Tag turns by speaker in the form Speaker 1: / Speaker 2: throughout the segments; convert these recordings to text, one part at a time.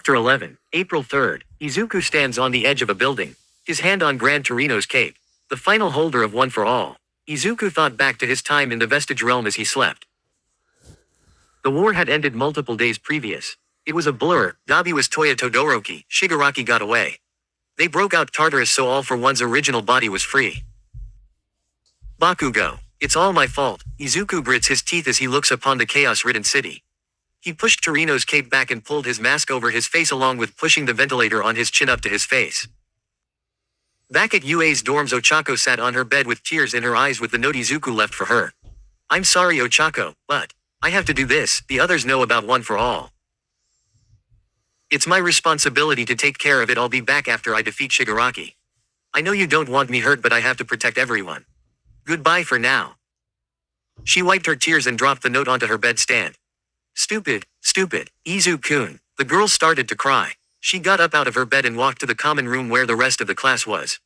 Speaker 1: Chapter 11, April 3rd. Izuku stands on the edge of a building, his hand on Gran Torino's cape, the final holder of One for All. Izuku thought back to his time in the Vestige Realm as he slept. The war had ended multiple days previous. It was a blur. Dabi was Toya Todoroki, Shigaraki got away. They broke out Tartarus so All for One's original body was free. Bakugo. It's all my fault. Izuku grits his teeth as he looks upon the chaos-ridden city. He pushed Torino's cape back and pulled his mask over his face along with pushing the ventilator on his chin up to his face. Back at UA's dorms, Ochako sat on her bed with tears in her eyes with the note Izuku left for her. I'm sorry, Ochako, but I have to do this. The others know about One for All. It's my responsibility to take care of it. I'll be back after I defeat Shigaraki. I know you don't want me hurt, but I have to protect everyone. Goodbye for now. She wiped her tears and dropped the note onto her bedstand. Stupid, Izu-kun. The girl started to cry. She got up out of her bed and walked to the common room where the rest of the class was.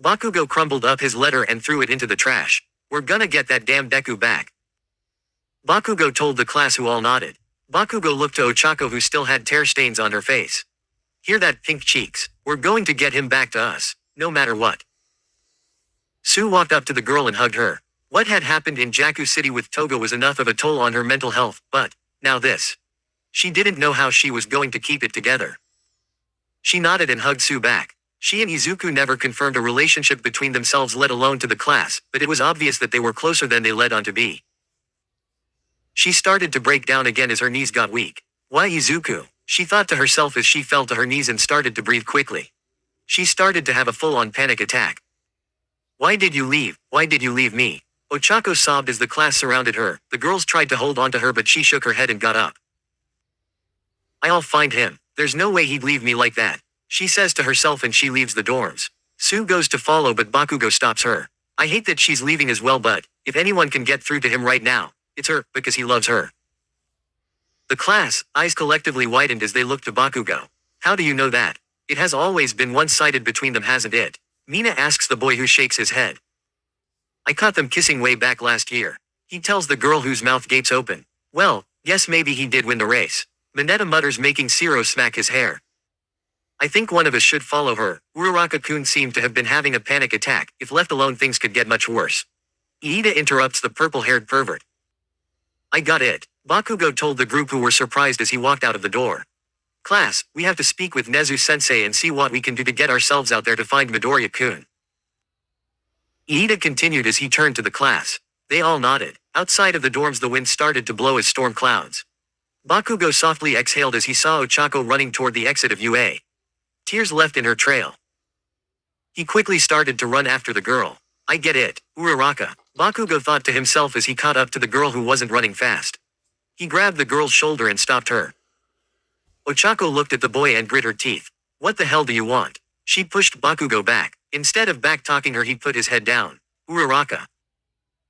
Speaker 1: Bakugo crumbled up his letter and threw it into the trash. We're gonna get that damn Deku back. Bakugo told the class, who all nodded. Bakugo looked to Ochako, who still had tear stains on her face. Hear that, pink cheeks? We're going to get him back to us, no matter what. Sue walked up to the girl and hugged her. What had happened in Jakku City with Toga was enough of a toll on her mental health, but now this. She didn't know how she was going to keep it together. She nodded and hugged Sue back. She and Izuku never confirmed a relationship between themselves, let alone to the class, but it was obvious that they were closer than they led on to be. She started to break down again as her knees got weak. Why Izuku? She thought to herself as she fell to her knees and started to breathe quickly. She started to have a full-on panic attack. Why did you leave? Why did you leave me? Ochako sobbed as the class surrounded her. The girls tried to hold on to her, but she shook her head and got up. I'll find him. There's no way he'd leave me like that, she says to herself, and she leaves the dorms. Sue goes to follow, but Bakugo stops her. I hate that she's leaving as well, but if anyone can get through to him right now, it's her, because he loves her. The class, eyes collectively widened as they looked to Bakugo. How do you know that? It has always been one-sided between them, hasn't it? Mina asks the boy, who shakes his head. I caught them kissing way back last year. He tells the girl, whose mouth gapes open. Well, guess maybe he did win the race. Mineta mutters, making Shiro smack his hair. I think one of us should follow her. Uraraka-kun seemed to have been having a panic attack. If left alone, things could get much worse. Iida interrupts the purple-haired pervert. I got it, Bakugo told the group, who were surprised as he walked out of the door. Class, we have to speak with Nezu-sensei and see what we can do to get ourselves out there to find Midoriya-kun. Iida continued as he turned to the class. They all nodded. Outside of the dorms, the wind started to blow as storm clouds. Bakugo softly exhaled as he saw Ochako running toward the exit of UA. Tears left in her trail. He quickly started to run after the girl. I get it, Uraraka, Bakugo thought to himself as he caught up to the girl, who wasn't running fast. He grabbed the girl's shoulder and stopped her. Ochako looked at the boy and grit her teeth. What the hell do you want? She pushed Bakugo back. Instead of back-talking her, he put his head down. Uraraka.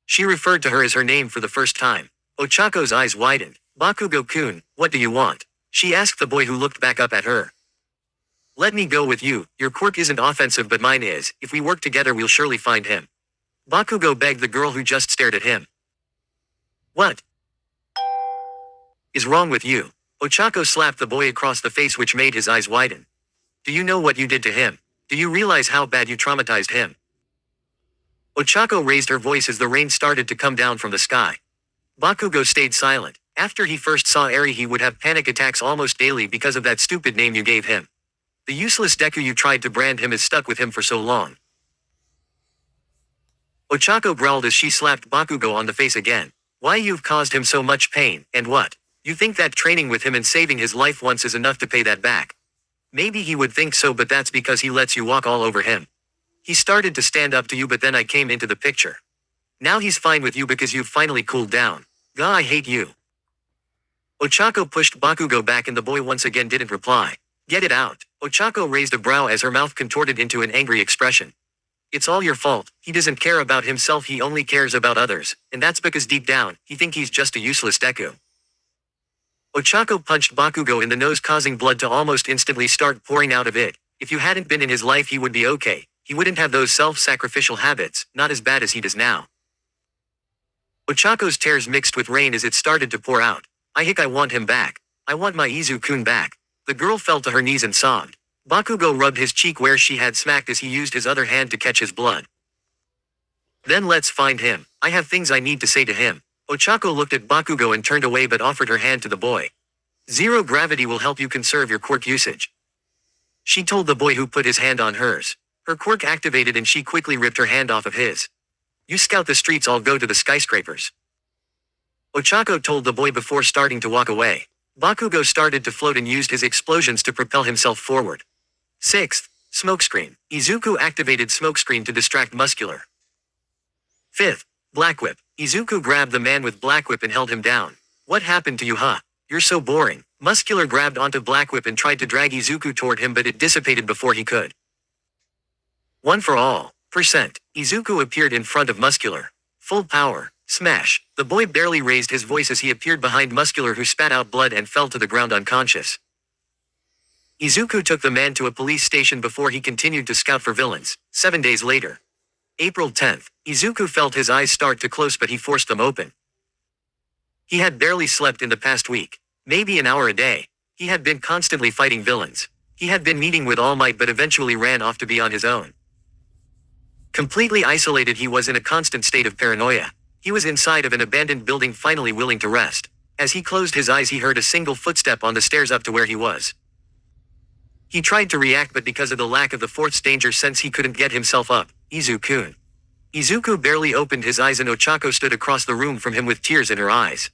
Speaker 1: She referred to her as her name for the first time. Ochako's eyes widened. Bakugo-kun, what do you want? She asked the boy, who looked back up at her. Let me go with you. Your quirk isn't offensive, but mine is. If we work together, we'll surely find him. Bakugo begged the girl, who just stared at him. What is wrong with you? Ochako slapped the boy across the face, which made his eyes widen. Do you know what you did to him? Do you realize how bad you traumatized him? Ochako raised her voice as the rain started to come down from the sky. Bakugo stayed silent. After he first saw Eri, he would have panic attacks almost daily because of that stupid name you gave him. The useless Deku you tried to brand him has stuck with him for so long. Ochako growled as she slapped Bakugo on the face again. Why, you've caused him so much pain, and what? You think that training with him and saving his life once is enough to pay that back? Maybe he would think so, but that's because he lets you walk all over him. He started to stand up to you, but then I came into the picture. Now he's fine with you because you've finally cooled down. Gah, I hate you. Ochako pushed Bakugo back and the boy once again didn't reply. Get it out. Ochako raised a brow as her mouth contorted into an angry expression. It's all your fault. He doesn't care about himself, he only cares about others, and that's because deep down, he thinks he's just a useless Deku. Ochako punched Bakugo in the nose, causing blood to almost instantly start pouring out of it. If you hadn't been in his life, he would be okay. He wouldn't have those self-sacrificial habits, not as bad as he does now. Ochako's tears mixed with rain as it started to pour out. I want him back. I want my Izu-kun back. The girl fell to her knees and sobbed. Bakugo rubbed his cheek where she had smacked as he used his other hand to catch his blood. Then let's find him. I have things I need to say to him. Ochako looked at Bakugo and turned away but offered her hand to the boy. Zero gravity will help you conserve your quirk usage, she told the boy, who put his hand on hers. Her quirk activated and she quickly ripped her hand off of his. You scout the streets, I'll go to the skyscrapers, Ochako told the boy before starting to walk away. Bakugo started to float and used his explosions to propel himself forward. 6th. Smokescreen. Izuku activated smokescreen to distract Muscular. 5th. Black Whip. Izuku grabbed the man with Black Whip and held him down. What happened to you, huh? You're so boring. Muscular grabbed onto Black Whip and tried to drag Izuku toward him, but it dissipated before he could. 1 for all. %. Izuku appeared in front of Muscular. Full power. Smash. The boy barely raised his voice as he appeared behind Muscular, who spat out blood and fell to the ground unconscious. Izuku took the man to a police station before he continued to scout for villains. 7 days later. April 10th. Izuku felt his eyes start to close, but he forced them open. He had barely slept in the past week. Maybe an hour a day. He had been constantly fighting villains. He had been meeting with All Might but eventually ran off to be on his own. Completely isolated, he was in a constant state of paranoia. He was inside of an abandoned building, finally willing to rest. As he closed his eyes, he heard a single footstep on the stairs up to where he was. He tried to react, but because of the lack of the fourth danger sense, he couldn't get himself up. Izu-kun. Izuku barely opened his eyes and Ochako stood across the room from him with tears in her eyes.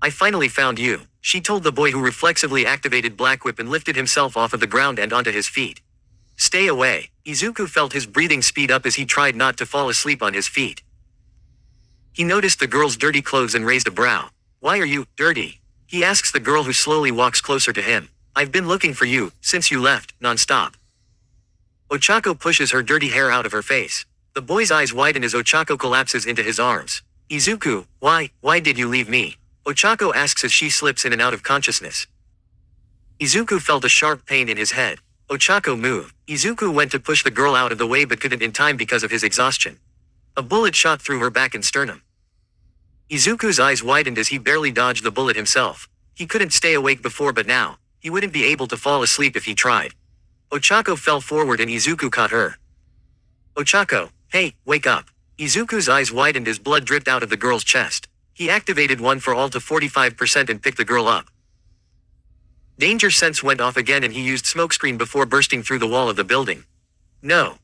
Speaker 1: I finally found you, she told the boy, who reflexively activated Black Whip and lifted himself off of the ground and onto his feet. Stay away. Izuku felt his breathing speed up as he tried not to fall asleep on his feet. He noticed the girl's dirty clothes and raised a brow. Why are you dirty? He asks the girl, who slowly walks closer to him. I've been looking for you since you left, non-stop. Ochako pushes her dirty hair out of her face. The boy's eyes widen as Ochako collapses into his arms. Izuku, why did you leave me? Ochako asks as she slips in and out of consciousness. Izuku felt a sharp pain in his head. Ochako moved. Izuku went to push the girl out of the way but couldn't in time because of his exhaustion. A bullet shot through her back and sternum. Izuku's eyes widened as he barely dodged the bullet himself. He couldn't stay awake before, but now, he wouldn't be able to fall asleep if he tried. Ochako fell forward and Izuku caught her. Ochako, hey, wake up. Izuku's eyes widened as blood dripped out of the girl's chest. He activated 1 for all to 45% and picked the girl up. Danger sense went off again and he used smokescreen before bursting through the wall of the building. No.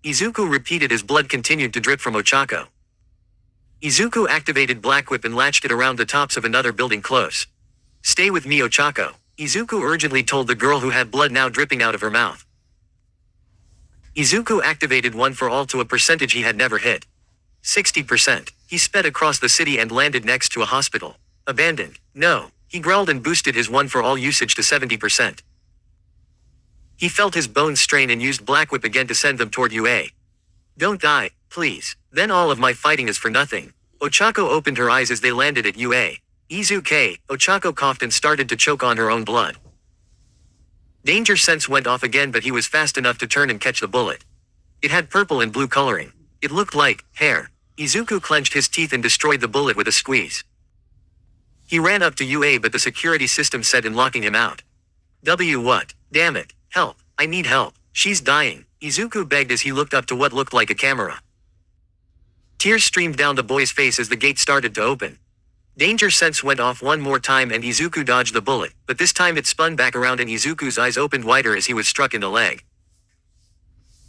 Speaker 1: Izuku repeated as blood continued to drip from Ochako. Izuku activated Black Whip and latched it around the tops of another building close. Stay with me, Ochako, Izuku urgently told the girl, who had blood now dripping out of her mouth. Izuku activated 1 for all to a percentage he had never hit. 60%. He sped across the city and landed next to a hospital. Abandoned. No. He growled and boosted his 1 for all usage to 70%. He felt his bones strain and used Black Whip again to send them toward UA. Don't die, please. Then all of my fighting is for nothing. Ochako opened her eyes as they landed at UA. Izuku. Ochako coughed and started to choke on her own blood. Danger sense went off again, but he was fast enough to turn and catch the bullet. It had purple and blue coloring. It looked like hair. Izuku clenched his teeth and destroyed the bullet with a squeeze. He ran up to UA, but the security system said in locking him out. What? Damn it. Help. I need help. She's dying. Izuku begged as he looked up to what looked like a camera. Tears streamed down the boy's face as the gate started to open. Danger sense went off one more time and Izuku dodged the bullet, but this time it spun back around and Izuku's eyes opened wider as he was struck in the leg.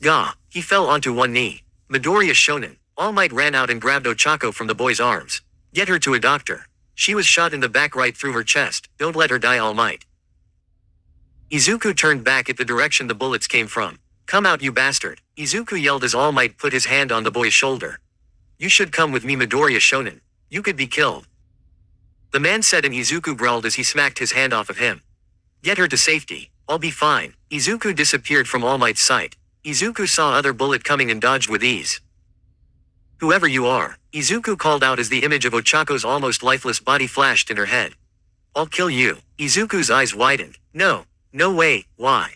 Speaker 1: Gah! He fell onto one knee. Midoriya Shonen. All Might ran out and grabbed Ochako from the boy's arms. Get her to a doctor. She was shot in the back right through her chest. Don't let her die, All Might. Izuku turned back at the direction the bullets came from. Come out, you bastard. Izuku yelled as All Might put his hand on the boy's shoulder. You should come with me, Midoriya Shonen. You could be killed. The man said and Izuku growled as he smacked his hand off of him. Get her to safety. I'll be fine. Izuku disappeared from All Might's sight. Izuku saw other bullet coming and dodged with ease. Whoever you are, Izuku called out as the image of Ochako's almost lifeless body flashed in her head. I'll kill you. Izuku's eyes widened. No. No way, why?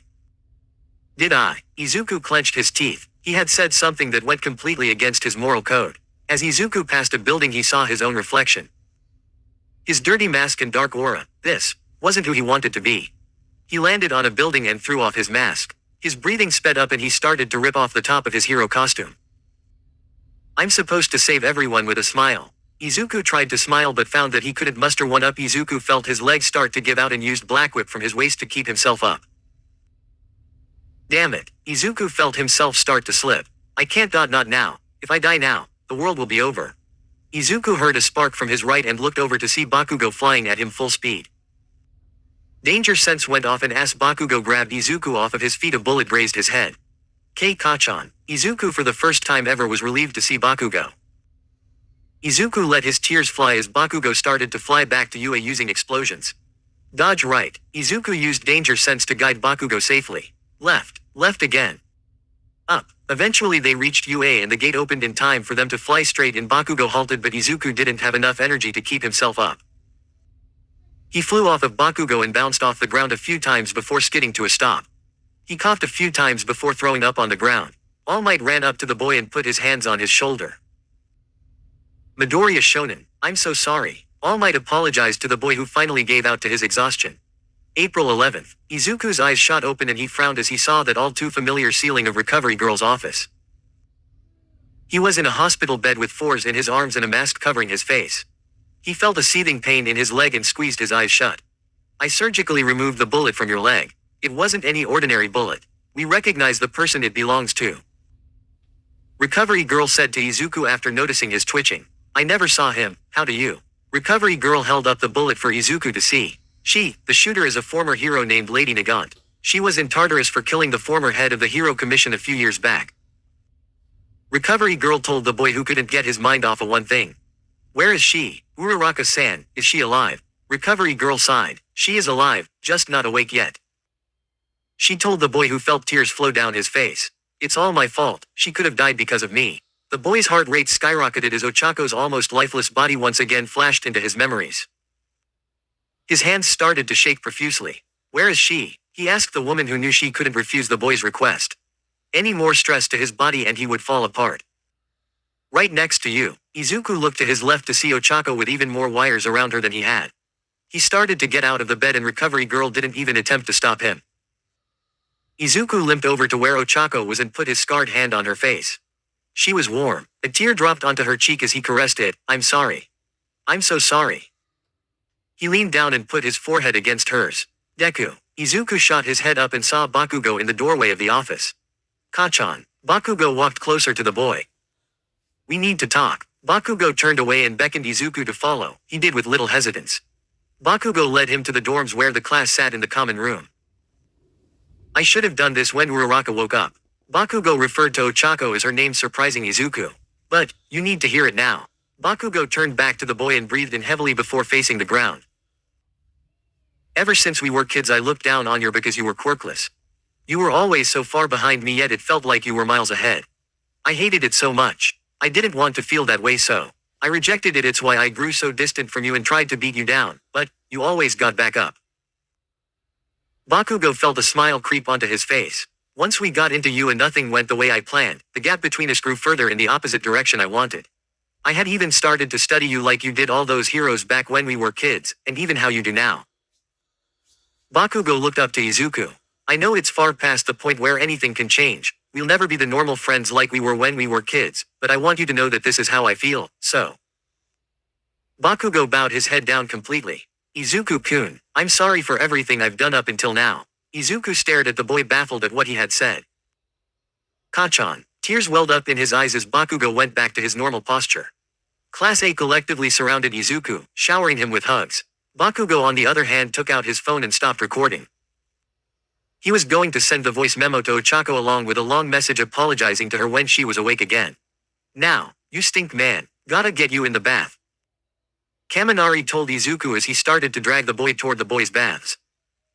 Speaker 1: Did I? Izuku clenched his teeth. He had said something that went completely against his moral code. As Izuku passed a building he saw his own reflection. His dirty mask and dark aura, this, wasn't who he wanted to be. He landed on a building and threw off his mask. His breathing sped up and he started to rip off the top of his hero costume. I'm supposed to save everyone with a smile. Izuku tried to smile but found that he couldn't muster one up. Izuku felt his legs start to give out and used Black Whip from his waist to keep himself up. Damn it. Izuku felt himself start to slip. I can't. Not now. If I die now, the world will be over. Izuku heard a spark from his right and looked over to see Bakugo flying at him full speed. Danger sense went off and as Bakugo grabbed Izuku off of his feet a bullet grazed his head. Kachan. Izuku for the first time ever was relieved to see Bakugo. Izuku let his tears fly as Bakugo started to fly back to UA using explosions. Dodge right. Izuku used danger sense to guide Bakugo safely. Left. Left again. Up. Eventually they reached UA and the gate opened in time for them to fly straight in. Bakugo halted but Izuku didn't have enough energy to keep himself up. He flew off of Bakugo and bounced off the ground a few times before skidding to a stop. He coughed a few times before throwing up on the ground. All Might ran up to the boy and put his hands on his shoulder. Midoriya Shonen, I'm so sorry. All Might apologized to the boy who finally gave out to his exhaustion. April 11th. Izuku's eyes shot open and he frowned as he saw that all too familiar ceiling of Recovery Girl's office. He was in a hospital bed with fours in his arms and a mask covering his face. He felt a seething pain in his leg and squeezed his eyes shut. I surgically removed the bullet from your leg. It wasn't any ordinary bullet. We recognize the person it belongs to. Recovery Girl said to Izuku after noticing his twitching. I never saw him, how do you? Recovery Girl held up the bullet for Izuku to see. The shooter is a former hero named Lady Nagant. She was in Tartarus for killing the former head of the Hero Commission a few years back. Recovery Girl told the boy who couldn't get his mind off of one thing. Where is she? Uraraka-san, is she alive? Recovery Girl sighed. She is alive, just not awake yet. She told the boy who felt tears flow down his face. It's all my fault, she could have died because of me. The boy's heart rate skyrocketed as Ochako's almost lifeless body once again flashed into his memories. His hands started to shake profusely. Where is she? He asked the woman who knew she couldn't refuse the boy's request. Any more stress to his body and he would fall apart. Right next to you. Izuku looked to his left to see Ochako with even more wires around her than he had. He started to get out of the bed and Recovery Girl didn't even attempt to stop him. Izuku limped over to where Ochako was and put his scarred hand on her face. She was warm. A tear dropped onto her cheek as he caressed it. I'm sorry. I'm so sorry. He leaned down and put his forehead against hers. Deku. Izuku shot his head up and saw Bakugo in the doorway of the office. Kachan. Bakugo walked closer to the boy. We need to talk. Bakugo turned away and beckoned Izuku to follow. He did with little hesitance. Bakugo led him to the dorms where the class sat in the common room. I should have done this when Uraraka woke up. Bakugo referred to Ochako as her name, surprising Izuku. But, you need to hear it now. Bakugo turned back to the boy and breathed in heavily before facing the ground. Ever since we were kids I looked down on you because you were quirkless. You were always so far behind me yet it felt like you were miles ahead. I hated it so much. I didn't want to feel that way so. I rejected it. It's why I grew so distant from you and tried to beat you down, but, you always got back up. Bakugo felt a smile creep onto his face. Once we got into you and nothing went the way I planned, the gap between us grew further in the opposite direction I wanted. I had even started to study you like you did all those heroes back when we were kids, and even how you do now. Bakugo looked up to Izuku. I know it's far past the point where anything can change. We'll never be the normal friends like we were when we were kids, but I want you to know that this is how I feel, so. Bakugo bowed his head down completely. Izuku-kun, I'm sorry for everything I've done up until now. Izuku stared at the boy baffled at what he had said. Kachan. Tears welled up in his eyes as Bakugo went back to his normal posture. Class A collectively surrounded Izuku, showering him with hugs. Bakugo on the other hand took out his phone and stopped recording. He was going to send the voice memo to Ochako along with a long message apologizing to her when she was awake again. Now, you stink man, gotta get you in the bath. Kaminari told Izuku as he started to drag the boy toward the boys' baths.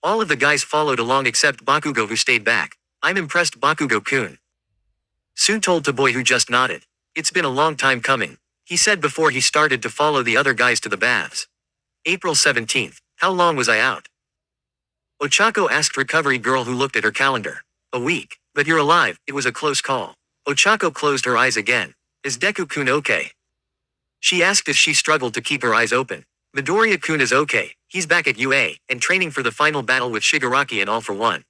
Speaker 1: All of the guys followed along except Bakugo who stayed back. I'm impressed Bakugo-kun. Sue told the boy who just nodded. It's been a long time coming. he said before he started to follow the other guys to the baths. April 17th. How long was I out? Ochako asked recovery girl who looked at her calendar. A week. But you're alive, it was a close call. Ochako closed her eyes again. Is Deku-kun okay? She asked as she struggled to keep her eyes open. Midoriya-kun is okay, he's back at UA, and training for the final battle with Shigaraki and All for One.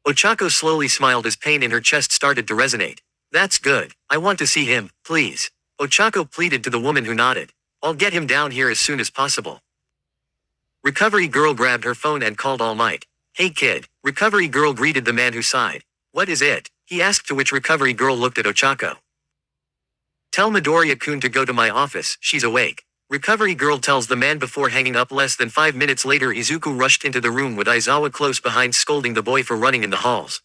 Speaker 1: Ochako slowly smiled as pain in her chest started to resonate. That's good, I want to see him, please. Ochako pleaded to the woman who nodded. I'll get him down here as soon as possible. Recovery girl grabbed her phone and called All Might. Hey kid, recovery girl greeted the man who sighed. What is it? He asked, to which recovery girl looked at Ochako. Tell Midoriya-kun to go to my office, she's awake. Recovery girl tells the man before hanging up. Less than 5 minutes later, Izuku rushed into the room with Aizawa close behind, scolding the boy for running in the halls.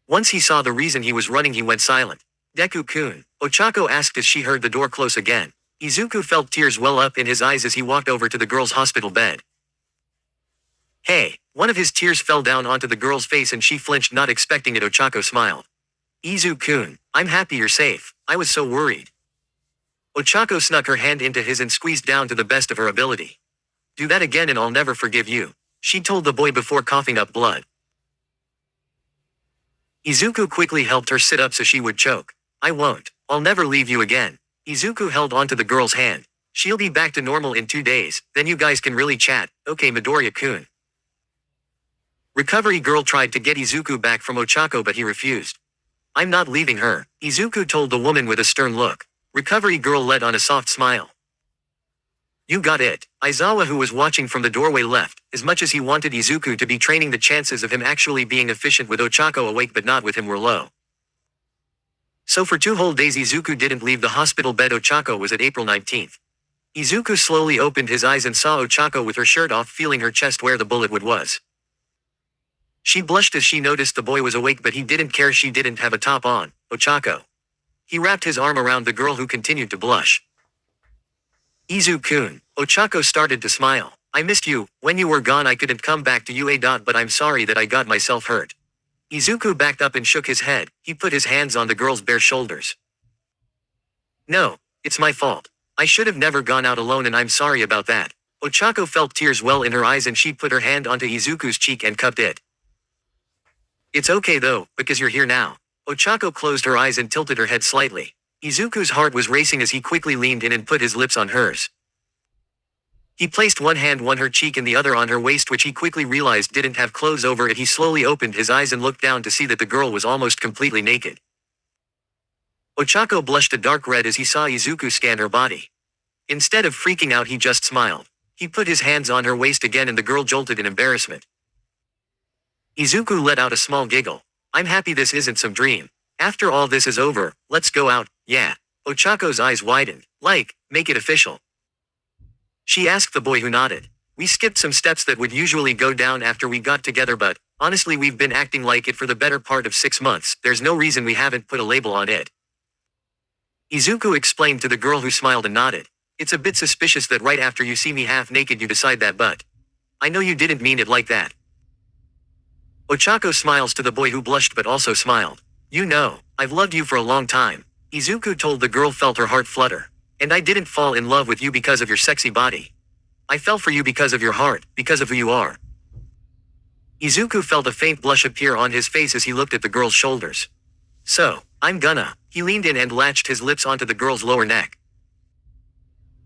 Speaker 1: Once he saw the reason he was running, he went silent. Deku-kun, Ochako asked as she heard the door close again. Izuku felt tears well up in his eyes as he walked over to the girl's hospital bed. Hey, one of his tears fell down onto the girl's face and she flinched, not expecting it. Ochako smiled. Izu-kun, I'm happy you're safe, I was so worried. Ochako snuck her hand into his and squeezed down to the best of her ability. Do that again and I'll never forgive you, she told the boy before coughing up blood. Izuku quickly helped her sit up so she would choke. I won't, I'll never leave you again. Izuku held onto the girl's hand. She'll be back to normal in 2 days, then you guys can really chat, okay Midoriya-kun. Recovery girl tried to get Izuku back from Ochako but he refused. I'm not leaving her, Izuku told the woman with a stern look. Recovery girl let on a soft smile. You got it, Aizawa, who was watching from the doorway, left. As much as he wanted Izuku to be training, the chances of him actually being efficient with Ochako awake but not with him were low. So for 2 whole days Izuku didn't leave the hospital bed. Ochako was at April 19th. Izuku slowly opened his eyes and saw Ochako with her shirt off, feeling her chest where the bullet wound was. She blushed as she noticed the boy was awake, but he didn't care. She didn't have a top on. Ochako. He wrapped his arm around the girl, who continued to blush. Izu-kun, Ochako started to smile. I missed you. When you were gone I couldn't come back to UA. But I'm sorry that I got myself hurt. Izuku backed up and shook his head. He put his hands on the girl's bare shoulders. No, it's my fault. I should have never gone out alone and I'm sorry about that. Ochako felt tears well in her eyes and she put her hand onto Izuku's cheek and cupped it. It's okay though, because you're here now. Ochako closed her eyes and tilted her head slightly. Izuku's heart was racing as he quickly leaned in and put his lips on hers. He placed one hand on her cheek and the other on her waist, which he quickly realized didn't have clothes over it. He slowly opened his eyes and looked down to see that the girl was almost completely naked. Ochako blushed a dark red as he saw Izuku scan her body. Instead of freaking out, he just smiled. He put his hands on her waist again and the girl jolted in embarrassment. Izuku let out a small giggle. I'm happy this isn't some dream. After all this is over, let's go out, yeah. Ochako's eyes widened. Like, make it official. She asked the boy, who nodded. We skipped some steps that would usually go down after we got together, but honestly we've been acting like it for the better part of 6 months. There's no reason we haven't put a label on it. Izuku explained to the girl, who smiled and nodded. It's a bit suspicious that right after you see me half naked you decide that, but I know you didn't mean it like that. Ochako smiles to the boy, who blushed but also smiled. You know, I've loved you for a long time. Izuku told the girl, felt her heart flutter. And I didn't fall in love with you because of your sexy body. I fell for you because of your heart, because of who you are. Izuku felt a faint blush appear on his face as he looked at the girl's shoulders. So, I'm gonna. He leaned in and latched his lips onto the girl's lower neck.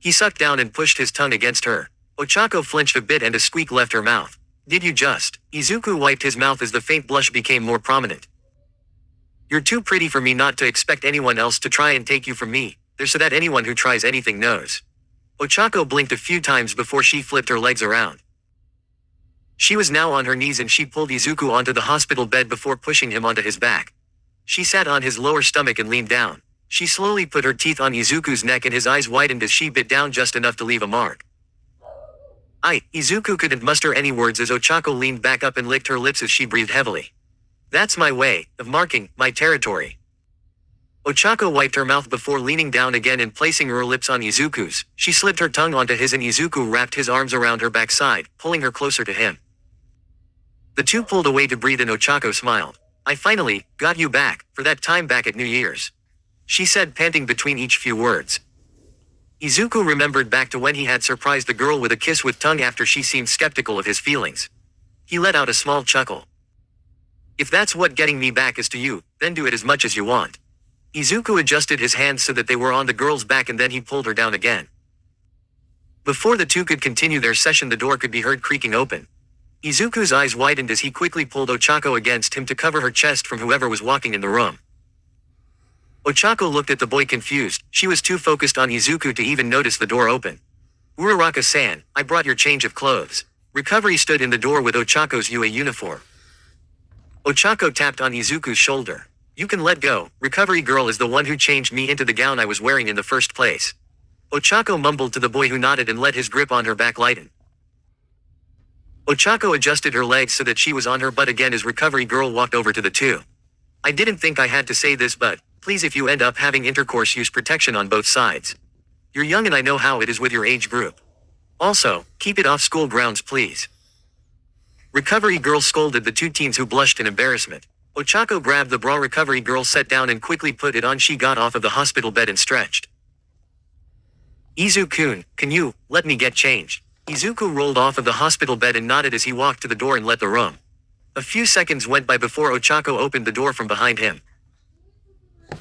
Speaker 1: He sucked down and pushed his tongue against her. Ochako flinched a bit and a squeak left her mouth. Did you just? Izuku wiped his mouth as the faint blush became more prominent. You're too pretty for me not to expect anyone else to try and take you from me. There's so that anyone who tries anything knows. Ochako blinked a few times before she flipped her legs around. She was now on her knees and she pulled Izuku onto the hospital bed before pushing him onto his back. She sat on his lower stomach and leaned down. She slowly put her teeth on Izuku's neck and his eyes widened as she bit down just enough to leave a mark. Izuku couldn't muster any words as Ochako leaned back up and licked her lips as she breathed heavily. That's my way of marking my territory. Ochako wiped her mouth before leaning down again and placing her lips on Izuku's. She slipped her tongue onto his and Izuku wrapped his arms around her backside, pulling her closer to him. The two pulled away to breathe and Ochako smiled. I finally got you back, for that time back at New Year's. she said, panting between each few words. Izuku remembered back to when he had surprised the girl with a kiss with tongue after she seemed skeptical of his feelings. He let out a small chuckle. If that's what getting me back is to you, then do it as much as you want. Izuku adjusted his hands so that they were on the girl's back and then he pulled her down again. Before the two could continue their session, the door could be heard creaking open. Izuku's eyes widened as he quickly pulled Ochako against him to cover her chest from whoever was walking in the room. Ochako looked at the boy confused. She was too focused on Izuku to even notice the door open. Uraraka-san, I brought your change of clothes. Recovery stood in the door with Ochako's UA uniform. Ochako tapped on Izuku's shoulder. You can let go, Recovery girl is the one who changed me into the gown I was wearing in the first place. Ochako mumbled to the boy who nodded and let his grip on her back lighten. Ochako adjusted her legs so that she was on her butt again as Recovery girl walked over to the two. I didn't think I had to say this, but please, if you end up having intercourse, use protection on both sides. You're young and I know how it is with your age group. Also, keep it off school grounds, please. Recovery girl scolded the two teens who blushed in embarrassment. Ochako grabbed the bra Recovery girl set down and quickly put it on. She got off of the hospital bed and stretched. Izu-kun, can you let me get changed? Izuku rolled off of the hospital bed and nodded as he walked to the door and left the room. A few seconds went by before Ochako opened the door from behind him.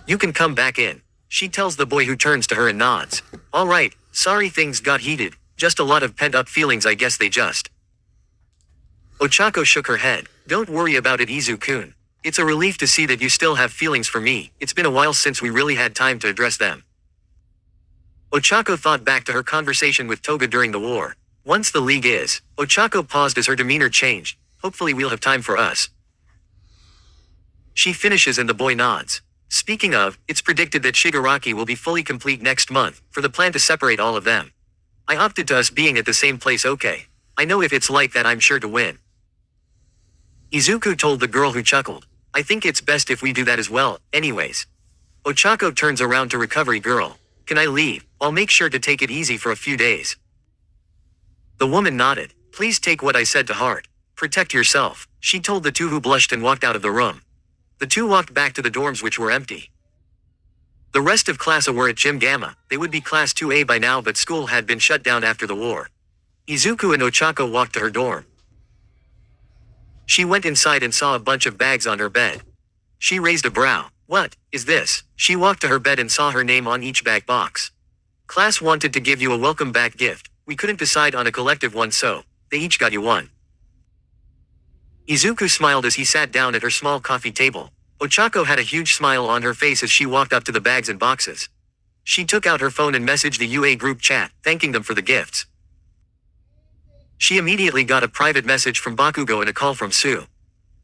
Speaker 1: You can come back in, she tells the boy who turns to her and nods. All right, sorry things got heated, just a lot of pent-up feelings, I guess they just. Ochako shook her head. Don't worry about it, Izu-kun. It's a relief to see that you still have feelings for me. It's been a while since we really had time to address them. Ochako thought back to her conversation with Toga during the war. Once the league is, Ochako paused as her demeanor changed. Hopefully we'll have time for us. She finishes and the boy nods. Speaking of, it's predicted that Shigaraki will be fully complete next month, for the plan to separate all of them. I opted to us being at the same place. Okay. I know if it's like that I'm sure to win. Izuku told the girl who chuckled. I think it's best if we do that as well, anyways. Ochako turns around to Recovery girl. Can I leave? I'll make sure to take it easy for a few days. The woman nodded. Please take what I said to heart. Protect yourself, she told the two who blushed and walked out of the room. The two walked back to the dorms, which were empty. The rest of class were at Gym Gamma. They would be class 2A by now, but school had been shut down after the war. Izuku and Ochako walked to her dorm. She went inside and saw a bunch of bags on her bed. She raised a brow. What is this? She walked to her bed and saw her name on each bag box. Class wanted to give you a welcome back gift. We couldn't decide on a collective one, so they each got you one. Izuku smiled as he sat down at her small coffee table. Ochako had a huge smile on her face as she walked up to the bags and boxes. She took out her phone and messaged the UA group chat, thanking them for the gifts. She immediately got a private message from Bakugo and a call from Sue.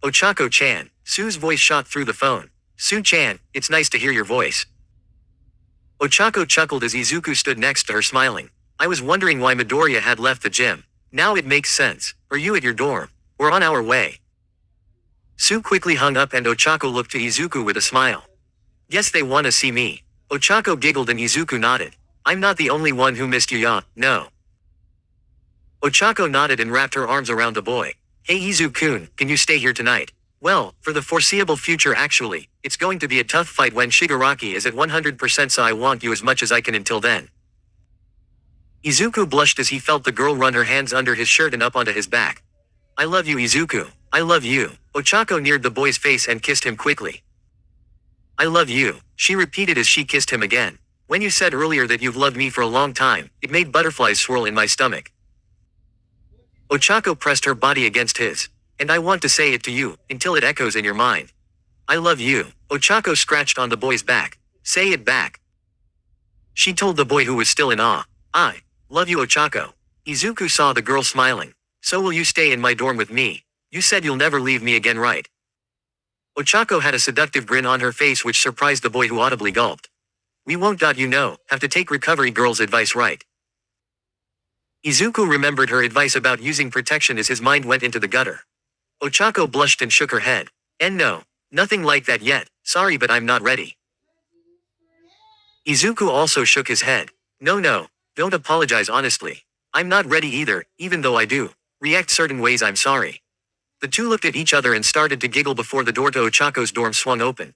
Speaker 1: Ochako-chan. Sue's voice shot through the phone. Sue-chan, it's nice to hear your voice. Ochako chuckled as Izuku stood next to her smiling. I was wondering why Midoriya had left the gym. Now it makes sense. Are you at your dorm? We're on our way. Sue quickly hung up and Ochako looked to Izuku with a smile. Guess they wanna see me. Ochako giggled and Izuku nodded. I'm not the only one who missed you, ya, no. Ochako nodded and wrapped her arms around the boy. Hey Izu-kun, can you stay here tonight? Well, for the foreseeable future actually, it's going to be a tough fight when Shigaraki is at 100%, so I want you as much as I can until then. Izuku blushed as he felt the girl run her hands under his shirt and up onto his back. I love you, Izuku. I love you. Ochako neared the boy's face and kissed him quickly. I love you, she repeated as she kissed him again. When you said earlier that you've loved me for a long time, it made butterflies swirl in my stomach. Ochako pressed her body against his. And I want to say it to you, until it echoes in your mind. I love you. Ochako scratched on the boy's back. Say it back. She told the boy who was still in awe. I love you, Ochako. Izuku saw the girl smiling. So will you stay in my dorm with me? You said you'll never leave me again, right? Ochako had a seductive grin on her face which surprised the boy who audibly gulped. We won't. You know, have to take Recovery girl's advice, right? Izuku remembered her advice about using protection as his mind went into the gutter. Ochako blushed and shook her head. And no, nothing like that yet, sorry but I'm not ready. Izuku also shook his head. No, don't apologize honestly. I'm not ready either, even though I do react certain ways, I'm sorry. The two looked at each other and started to giggle before the door to Ochako's dorm swung open.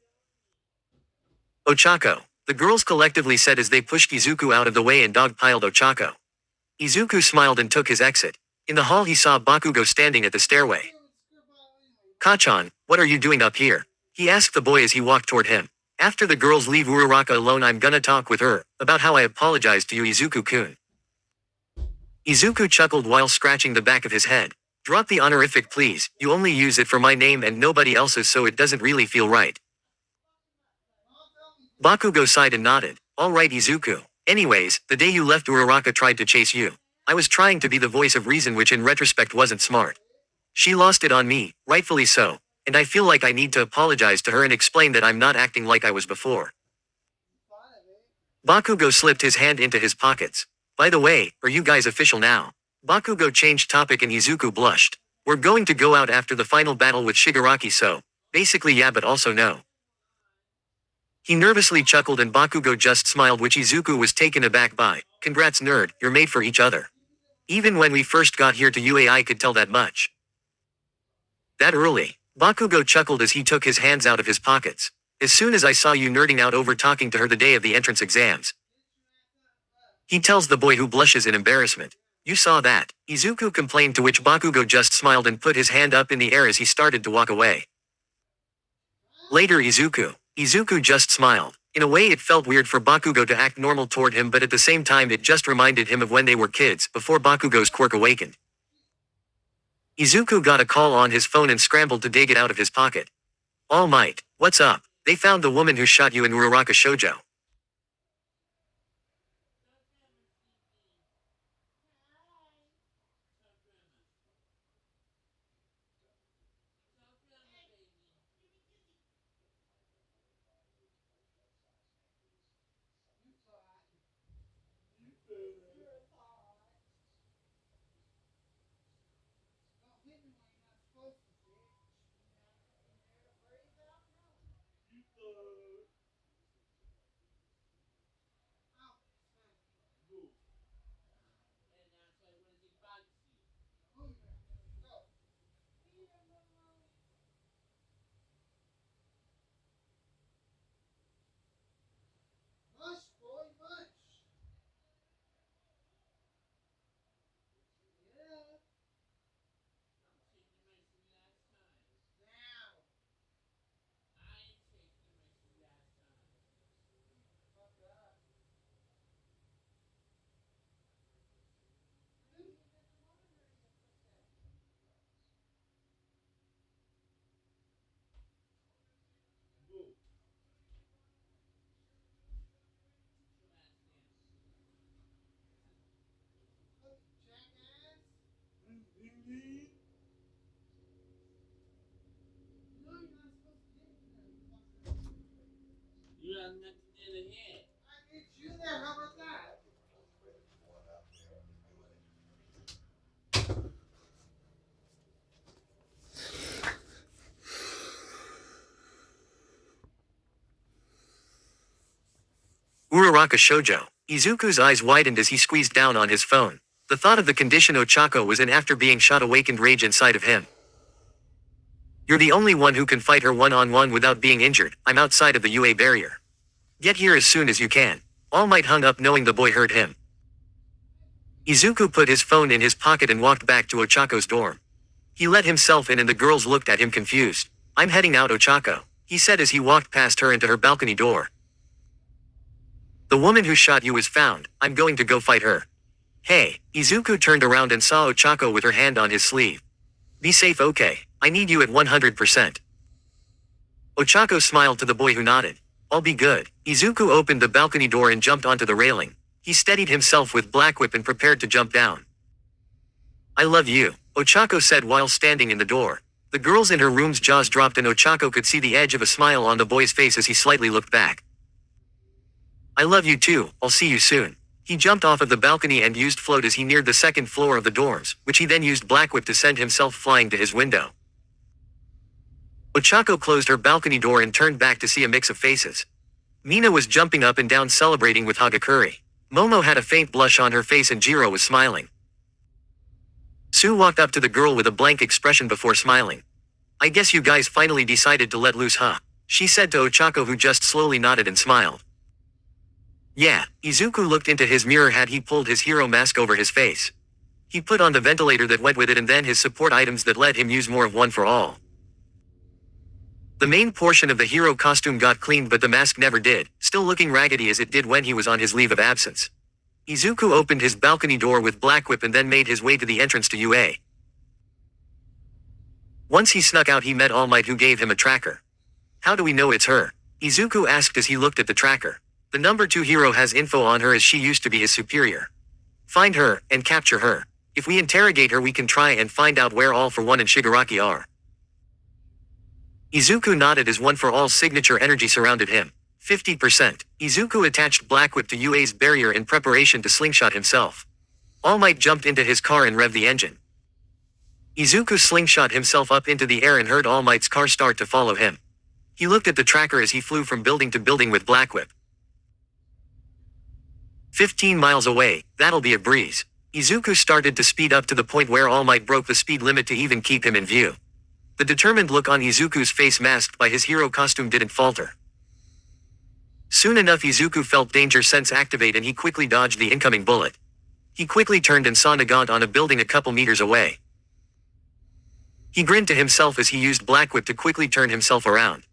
Speaker 1: Ochako. the girls collectively said as they pushed Izuku out of the way and dogpiled Ochako. Izuku smiled and took his exit. In the hall he saw Bakugo standing at the stairway. "Kachan, what are you doing up here?" he asked the boy as he walked toward him. "After the girls leave Uraraka alone I'm gonna talk with her, about how I apologized to you Izuku-kun." Izuku chuckled while scratching the back of his head. "Drop the honorific please, you only use it for my name and nobody else's so it doesn't really feel right." Bakugo sighed and nodded. "All right Izuku. Anyways, the day you left Uraraka tried to chase you. I was trying to be the voice of reason which in retrospect wasn't smart. She lost it on me, rightfully so, and I feel like I need to apologize to her and explain that I'm not acting like I was before." Bakugo slipped his hand into his pockets. "By the way, are you guys official now?" Bakugo changed topic and Izuku blushed. "We're going to go out after the final battle with Shigaraki so, basically yeah but also no." He nervously chuckled and Bakugo just smiled which Izuku was taken aback by. "Congrats nerd, you're made for each other. Even when we first got here to UA I could tell that much." "That early?" Bakugo chuckled as he took his hands out of his pockets. "As soon as I saw you nerding out over talking to her the day of the entrance exams." He tells the boy who blushes in embarrassment. "You saw that," Izuku complained to which Bakugo just smiled and put his hand up in the air as he started to walk away. Later Izuku just smiled. In a way it felt weird for Bakugo to act normal toward him but at the same time it just reminded him of when they were kids, before Bakugo's quirk awakened. Izuku got a call on his phone and scrambled to dig it out of his pocket. "All Might, what's up? They found the woman who shot you in Uraraka Shoujo." Uraraka Shoujo. Izuku's eyes widened as he squeezed down on his phone. The thought of the condition Ochako was in after being shot awakened rage inside of him. "You're the only one who can fight her one-on-one without being injured. I'm outside of the UA barrier. Get here as soon as you can." All Might hung up knowing the boy heard him. Izuku put his phone in his pocket and walked back to Ochako's dorm. He let himself in and the girls looked at him confused. "I'm heading out Ochako," he said as he walked past her into her balcony door. "The woman who shot you was found, I'm going to go fight her." "Hey," Izuku turned around and saw Ochako with her hand on his sleeve. "Be safe okay, I need you at 100%. Ochako smiled to the boy who nodded. "I'll be good." Izuku opened the balcony door and jumped onto the railing. He steadied himself with Black Whip and prepared to jump down. "I love you," Ochako said while standing in the door. The girls in her room's jaws dropped and Ochako could see the edge of a smile on the boy's face as he slightly looked back. "I love you too, I'll see you soon." He jumped off of the balcony and used float as he neared the second floor of the dorms, which he then used Black Whip to send himself flying to his window. Ochako closed her balcony door and turned back to see a mix of faces. Mina was jumping up and down celebrating with Hagakure. Momo had a faint blush on her face and Jiro was smiling. Sue walked up to the girl with a blank expression before smiling. "I guess you guys finally decided to let loose huh?" she said to Ochako who just slowly nodded and smiled. Yeah, Izuku looked into his mirror had he pulled his hero mask over his face. He put on the ventilator that went with it and then his support items that let him use more of one for all. The main portion of the hero costume got cleaned but the mask never did, still looking raggedy as it did when he was on his leave of absence. Izuku opened his balcony door with Black Whip and then made his way to the entrance to UA. Once he snuck out he met All Might who gave him a tracker. How do we know it's her? Izuku asked as he looked at the tracker. The number 2 hero has info on her as she used to be his superior. Find her, and capture her. If we interrogate her we can try and find out where All for One and Shigaraki are. Izuku nodded as One for All's signature energy surrounded him. 50%. Izuku attached Black Whip to UA's barrier in preparation to slingshot himself. All Might jumped into his car and revved the engine. Izuku slingshot himself up into the air and heard All Might's car start to follow him. He looked at the tracker as he flew from building to building with Black Whip. 15 miles away, that'll be a breeze. Izuku started to speed up to the point where All Might broke the speed limit to even keep him in view. The determined look on Izuku's face masked by his hero costume didn't falter. Soon enough Izuku felt danger sense activate and he quickly dodged the incoming bullet. He quickly turned and saw Nagant on a building a couple meters away. He grinned to himself as he used Black Whip to quickly turn himself around.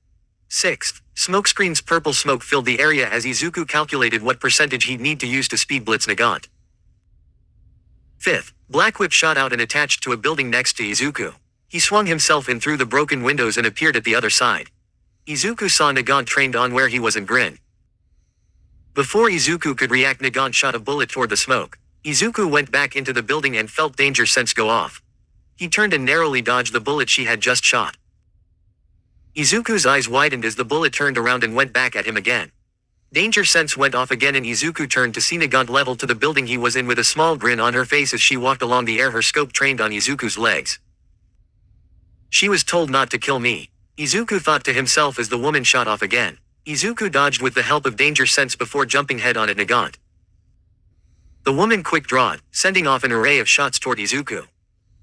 Speaker 1: 6th, smokescreen's purple smoke filled the area as Izuku calculated what percentage he'd need to use to speed blitz Nagant. 5th, Black Whip shot out and attached to a building next to Izuku. He swung himself in through the broken windows and appeared at the other side. Izuku saw Nagant trained on where he was and grinned. Before Izuku could react Nagant shot a bullet toward the smoke. Izuku went back into the building and felt danger sense go off. He turned and narrowly dodged the bullet she had just shot. Izuku's eyes widened as the bullet turned around and went back at him again. Danger sense went off again and Izuku turned to see Nagant level to the building he was in with a small grin on her face as she walked along the air, her scope trained on Izuku's legs. She was told not to kill me. Izuku thought to himself as the woman shot off again. Izuku dodged with the help of danger sense before jumping head on at Nagant. The woman quick-drawed, sending off an array of shots toward Izuku.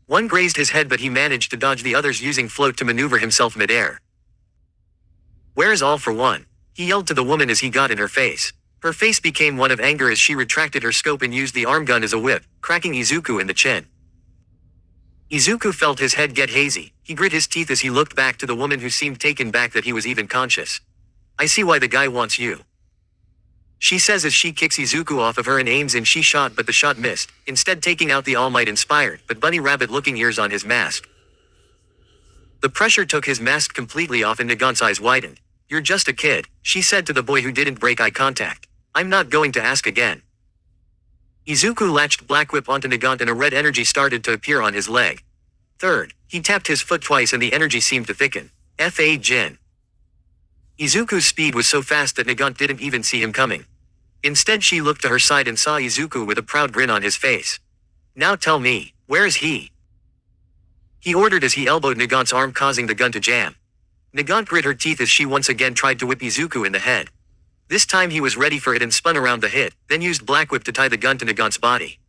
Speaker 1: One grazed his head but he managed to dodge the others using float to maneuver himself mid-air. Where is All for One? He yelled to the woman as he got in her face. Her face became one of anger as she retracted her scope and used the arm gun as a whip, cracking Izuku in the chin. Izuku felt his head get hazy. He grit his teeth as he looked back to the woman who seemed taken back that he was even conscious. I see why the guy wants you. She says as she kicks Izuku off of her and aims and she shot but the shot missed, instead taking out the All Might inspired but bunny rabbit looking ears on his mask. The pressure took his mask completely off and Nagant's eyes widened. You're just a kid, she said to the boy who didn't break eye contact. I'm not going to ask again. Izuku latched Black Whip onto Nagant and a red energy started to appear on his leg. 3rd, he tapped his foot twice and the energy seemed to thicken. F.A. Jin. Izuku's speed was so fast that Nagant didn't even see him coming. Instead she looked to her side and saw Izuku with a proud grin on his face. Now tell me, where is he? He ordered as he elbowed Nagant's arm causing the gun to jam. Nagant grit her teeth as she once again tried to whip Izuku in the head. This time he was ready for it and spun around the hit, then used Black Whip to tie the gun to Nagant's body.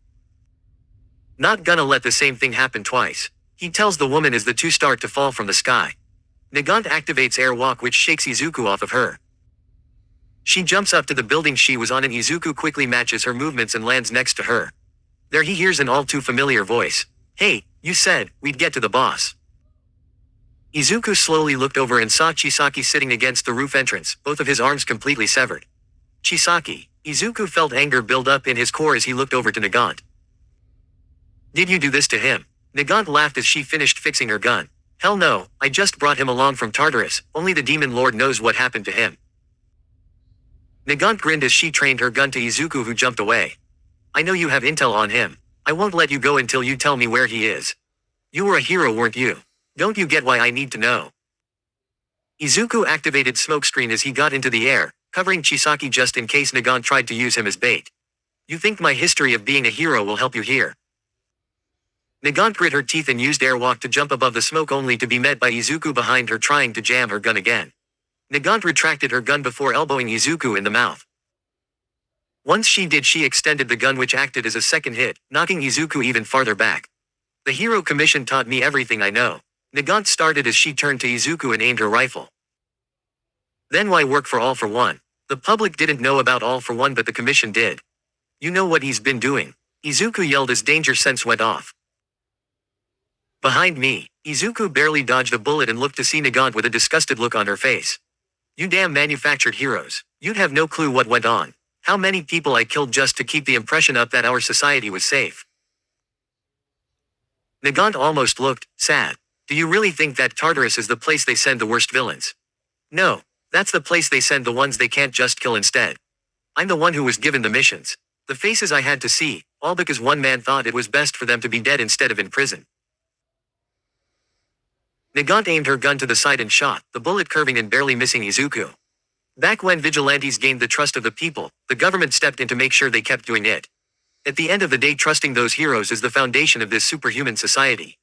Speaker 1: Not gonna let the same thing happen twice. He tells the woman as the two start to fall from the sky. Nagant activates Airwalk which shakes Izuku off of her. She jumps up to the building she was on and Izuku quickly matches her movements and lands next to her. There he hears an all too familiar voice. Hey, you said we'd get to the boss. Izuku slowly looked over and saw Chisaki sitting against the roof entrance, both of his arms completely severed. Chisaki. Izuku felt anger build up in his core as he looked over to Nagant. Did you do this to him? Nagant laughed as she finished fixing her gun. Hell no, I just brought him along from Tartarus, only the Demon Lord knows what happened to him. Nagant grinned as she trained her gun to Izuku who jumped away. I know you have intel on him. I won't let you go until you tell me where he is. You were a hero, weren't you? Don't you get why I need to know? Izuku activated smokescreen as he got into the air, covering Chisaki just in case Nagant tried to use him as bait. You think my history of being a hero will help you here? Nagant grit her teeth and used Airwalk to jump above the smoke only to be met by Izuku behind her trying to jam her gun again. Nagant retracted her gun before elbowing Izuku in the mouth. Once she did, she extended the gun which acted as a second hit, knocking Izuku even farther back. The Hero Commission taught me everything I know. Nagant started as she turned to Izuku and aimed her rifle. Then why work for All for One? The public didn't know about All for One, but the commission did. You know what he's been doing. Izuku yelled as danger sense went off. Behind me, Izuku barely dodged a bullet and looked to see Nagant with a disgusted look on her face. You damn manufactured heroes. You'd have no clue what went on. How many people I killed just to keep the impression up that our society was safe. Nagant almost looked sad. Do you really think that Tartarus is the place they send the worst villains? No, that's the place they send the ones they can't just kill instead. I'm the one who was given the missions. The faces I had to see, all because one man thought it was best for them to be dead instead of in prison. Nagant aimed her gun to the side and shot, the bullet curving and barely missing Izuku. Back when vigilantes gained the trust of the people, the government stepped in to make sure they kept doing it. At the end of the day, trusting those heroes is the foundation of this superhuman society.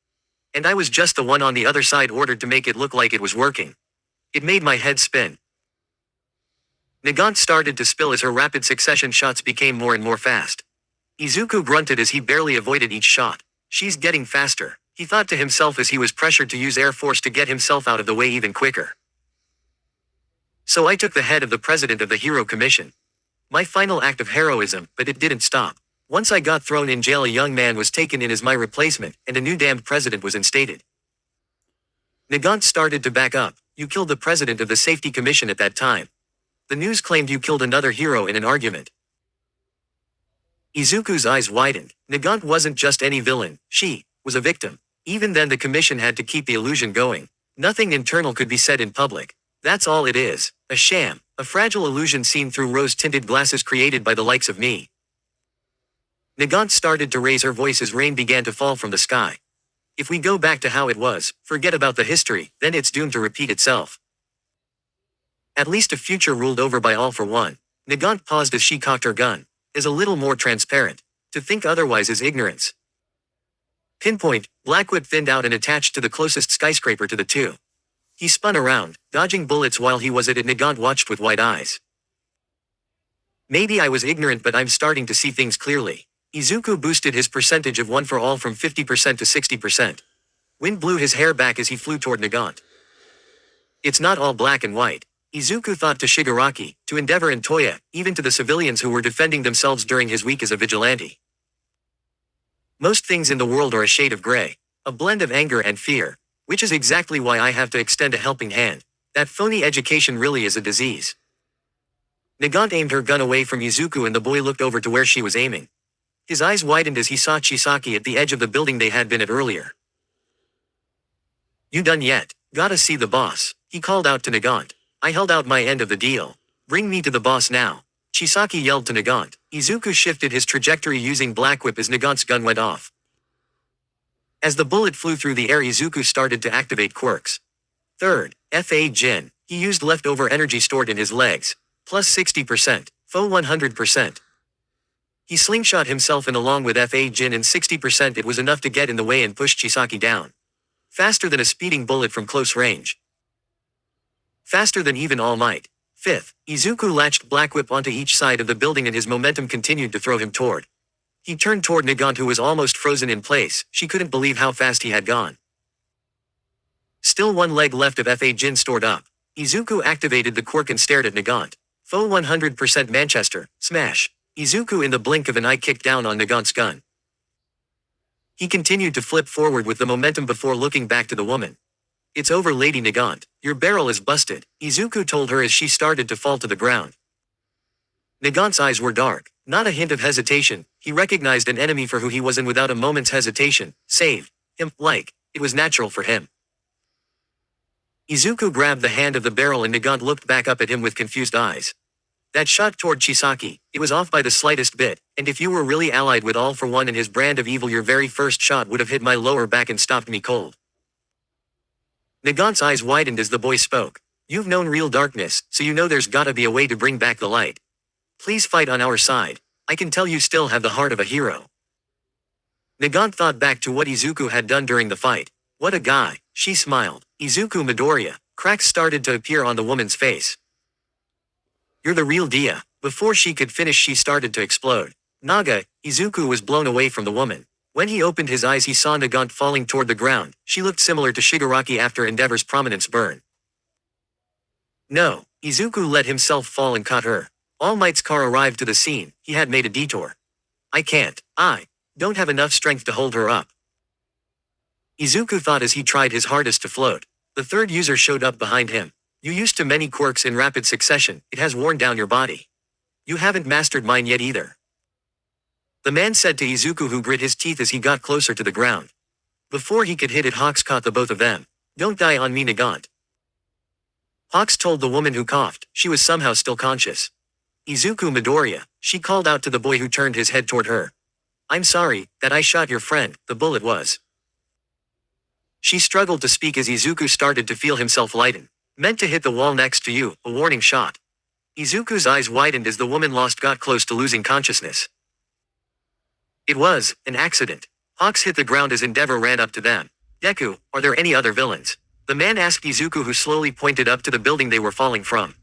Speaker 1: And I was just the one on the other side ordered to make it look like it was working. It made my head spin. Nagant started to spill as her rapid succession shots became more and more fast. Izuku grunted as he barely avoided each shot. She's getting faster, he thought to himself as he was pressured to use air force to get himself out of the way even quicker. So I took the head of the president of the Hero Commission. My final act of heroism, but it didn't stop. Once I got thrown in jail, a young man was taken in as my replacement, and a new damned president was instated. Nagant started to back up. You killed the president of the Safety Commission at that time. The news claimed you killed another hero in an argument. Izuku's eyes widened. Nagant wasn't just any villain, she was a victim. Even then the commission had to keep the illusion going. Nothing internal could be said in public. That's all it is. A sham, a fragile illusion seen through rose-tinted glasses created by the likes of me. Nagant started to raise her voice as rain began to fall from the sky. If we go back to how it was, forget about the history, then it's doomed to repeat itself. At least a future ruled over by All for One. Nagant paused as she cocked her gun. Is a little more transparent. To think otherwise is ignorance. Pinpoint, Black Whip thinned out and attached to the closest skyscraper to the two. He spun around, dodging bullets while he was at it. Nagant watched with wide eyes. Maybe I was ignorant, but I'm starting to see things clearly. Izuku boosted his percentage of One for All from 50% to 60%. Wind blew his hair back as he flew toward Nagant. It's not all black and white. Izuku thought to Shigaraki, to Endeavor and Toya, even to the civilians who were defending themselves during his week as a vigilante. Most things in the world are a shade of gray. A blend of anger and fear. Which is exactly why I have to extend a helping hand. That phony education really is a disease. Nagant aimed her gun away from Izuku and the boy looked over to where she was aiming. His eyes widened as he saw Chisaki at the edge of the building they had been at earlier. You done yet? Gotta see the boss, he called out to Nagant. I held out my end of the deal. Bring me to the boss now. Chisaki yelled to Nagant. Izuku shifted his trajectory using Black Whip as Nagant's gun went off. As the bullet flew through the air, Izuku started to activate quirks. Third, Fa Jin. He used leftover energy stored in his legs. Plus 60%. Foe 100%. He slingshot himself in along with Fa Jin and 60%. It was enough to get in the way and push Chisaki down. Faster than a speeding bullet from close range. Faster than even All Might. Fifth, Izuku latched Black Whip onto each side of the building and his momentum continued to throw him toward. He turned toward Nagant, who was almost frozen in place. She couldn't believe how fast he had gone. Still one leg left of Fa Jin stored up. Izuku activated the quirk and stared at Nagant. Foe 100% Manchester, smash. Izuku in the blink of an eye kicked down on Nagant's gun. He continued to flip forward with the momentum before looking back to the woman. It's over, Lady Nagant. Your barrel is busted, Izuku told her as she started to fall to the ground. Nagant's eyes were dark, not a hint of hesitation. He recognized an enemy for who he was and without a moment's hesitation, saved him, like it was natural for him. Izuku grabbed the hand of the barrel and Nagant looked back up at him with confused eyes. That shot toward Chisaki, it was off by the slightest bit, and if you were really allied with All for One and his brand of evil, your very first shot would have hit my lower back and stopped me cold. Nagant's eyes widened as the boy spoke. You've known real darkness, so you know there's gotta be a way to bring back the light. Please fight on our side. I can tell you still have the heart of a hero. Nagant thought back to what Izuku had done during the fight. What a guy, she smiled. Izuku Midoriya. Cracks started to appear on the woman's face. You're the real Dia. Before she could finish, she started to explode. Naga, Izuku was blown away from the woman. When he opened his eyes, he saw Nagant falling toward the ground. She looked similar to Shigaraki after Endeavor's prominence burn. No, Izuku let himself fall and caught her. All Might's car arrived to the scene. He had made a detour. I can't. I don't have enough strength to hold her up. Izuku thought as he tried his hardest to float. The third user showed up behind him. You used to many quirks in rapid succession. It has worn down your body. You haven't mastered mine yet either. The man said to Izuku, who grit his teeth as he got closer to the ground. Before he could hit it, Hawks caught the both of them. Don't die on me, Nagant. Hawks told the woman who coughed. She was somehow still conscious. Izuku Midoriya, she called out to the boy who turned his head toward her. I'm sorry, that I shot your friend, the bullet was. She struggled to speak as Izuku started to feel himself lighten. Meant to hit the wall next to you, a warning shot. Izuku's eyes widened as the woman got close to losing consciousness. It was an accident. Hawks hit the ground as Endeavor ran up to them. Deku, are there any other villains? The man asked Izuku, who slowly pointed up to the building they were falling from.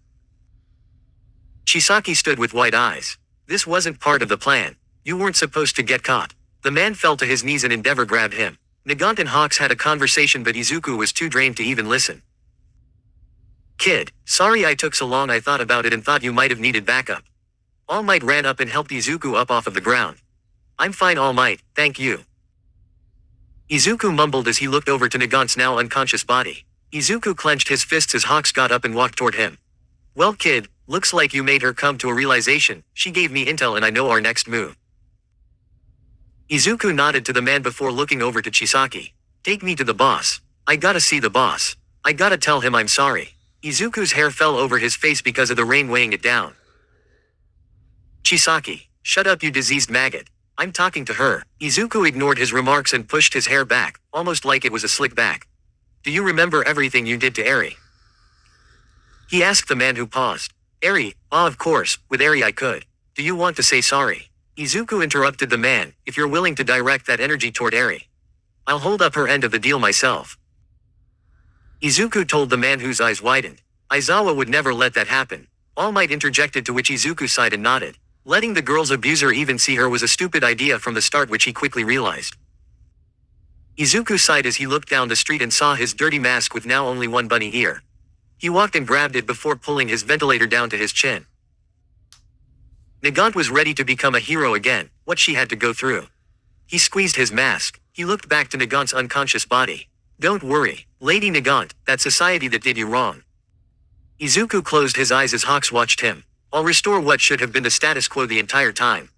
Speaker 1: Chisaki stood with wide eyes. This wasn't part of the plan. You weren't supposed to get caught. The man fell to his knees and Endeavor grabbed him. Nagant and Hawks had a conversation, but Izuku was too drained to even listen. Kid, sorry I took so long. I thought about it and thought you might have needed backup. All Might ran up and helped Izuku up off of the ground. I'm fine, All Might, thank you. Izuku mumbled as he looked over to Nagant's now unconscious body. Izuku clenched his fists as Hawks got up and walked toward him. Well, kid, looks like you made her come to a realization. She gave me intel and I know our next move. Izuku nodded to the man before looking over to Chisaki. Take me to the boss. I gotta see the boss. I gotta tell him I'm sorry. Izuku's hair fell over his face because of the rain weighing it down. Chisaki, shut up, you diseased maggot. I'm talking to her. Izuku ignored his remarks and pushed his hair back, almost like it was a slick back. Do you remember everything you did to Eri? He asked the man who paused. Eri, of course, with Eri I could. Do you want to say sorry? Izuku interrupted the man. If you're willing to direct that energy toward Eri, I'll hold up her end of the deal myself. Izuku told the man, whose eyes widened. Aizawa would never let that happen. All Might interjected, to which Izuku sighed and nodded. Letting the girl's abuser even see her was a stupid idea from the start, which he quickly realized. Izuku sighed as he looked down the street and saw his dirty mask with now only one bunny ear. He walked and grabbed it before pulling his ventilator down to his chin. Nagant was ready to become a hero again, what she had to go through. He squeezed his mask. He looked back to Nagant's unconscious body. Don't worry, Lady Nagant, that society that did you wrong. Izuku closed his eyes as Hawks watched him. I'll restore what should have been the status quo the entire time.